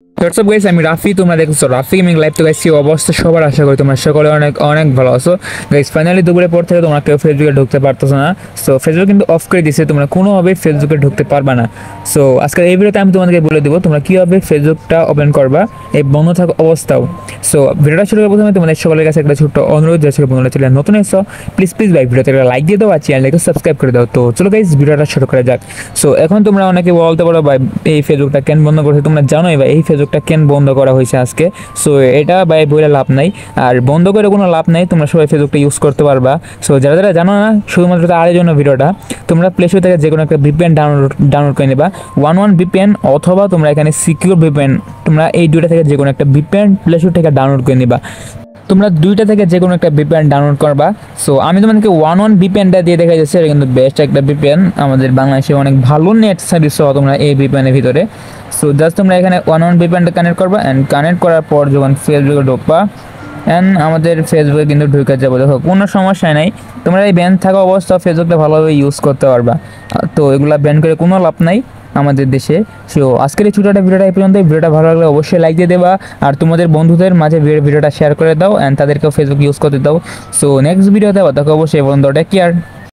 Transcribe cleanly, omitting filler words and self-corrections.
WhatsApp guys, আমি রাফি। তোমরা দেখছো রাফি গেমিং লাইভ। তো গাইস, এই অবস্থা সবার আশা করি তোমরা সকলে অনেক অনেক ভালো আছো। গাইস, ফাইনালি দুপুরের পর থেকে তোমরা কেউ ফেসবুকে ঢুকতে পারতেছো না। সো ফেসবুক কিন্তু অফ করে দিছে, তোমরা কোনোভাবে ফেসবুকে ঢুকতে পারবা না। সো আজকের এই ভিডিওতে আমি তোমাদেরকে বলে দেবো তোমরা কীভাবে ফেসবুকটা ওপেন করবা এই বন্ধ থাকা অবস্থাও। সো ভিডিওটা শুরু করার প্রথমে তোমাদের সকলের কাছে একটা ছোট্ট অনুরোধ, যে বন্ধুরা চ্যানেল নতুন এসো প্লিজ ভাই ভিডিওতে একটা লাইক দিয়ে দাও আর চ্যানেলটাকে সাবস্ক্রাইব করে দাও। তো চলো গাইস, ভিডিওটা শুরু করা যাক। সো এখন তোমরা অনেকে বলতে পারো ভাই এই ফেসবুকটা কেন বন্ধ করছে, তোমরা জানোই ভাই এই ফেসবুকটা কেন বন্ধ করা হয়েছে আজকে। সো এটা ভাই বলে লাভ নাই, আর বন্ধ করে কোনো লাভ নাই, তোমরা সবাই ফেসবুকটা ইউজ করতে পারবা। সো যারা যারা জানো না, শুধুমাত্র তাদের জন্য ভিডিওটা। তোমরা প্লে স্টোর থেকে যে কোনো একটা ভিপিএন ডাউনলোড করে নেবা, 11 ভিপিএন, অথবা তোমরা এখানে সিকিউর ভিপিএন, তোমরা এই দুইটা থেকে যে কোনো একটা ভিপিএন প্লে স্টোর থেকে ডাউনলোড করে নিবা। তোমরা দুইটা থেকে যে কোনো একটা ভিপিএন ডাউনলোড করবা। সো আমি তোমাদেরকে 11 ভিপিএনটা দিয়ে দেখা যাচ্ছে, এটা কিন্তু বেস্ট একটা ভিপিএন, আমাদের বাংলাদেশে অনেক ভালো নেট সার্ভিস সহ তোমরা এই ভিপিএনের ভিতরে। সো জাস্ট তোমরা এখানে 11 ভিপিএনটা কানেক্ট করবা, অ্যান্ড কানেক্ট করার পর যখন ফেসবুকে ঢুকবা, অ্যান্ড আমাদের ফেসবুকে কিন্তু ঢুকে যাবো। দেখো কোনো সমস্যা নাই, তোমরা এই ব্যান থাকা অবস্থা ফেসবুকটা ভালোভাবে ইউজ করতে পারবা। তো এগুলা ব্যান করে কোনো লাভ নাই আমাদের দেশে। সো আজকের এই ছোটোটা ভিডিওটা এই পর্যন্ত। ভিডিওটা ভালো লাগলে অবশ্যই লাইক দিয়ে দেবা, আর তোমাদের বন্ধুদের মাঝে ভিডিওটা শেয়ার করে দাও, অ্যান্ড তাদেরকেও ফেসবুক ইউজ করতে দাও। সো নেক্সট ভিডিওতে দেখো অবশ্যই, বন্ধু টেক কেয়ার।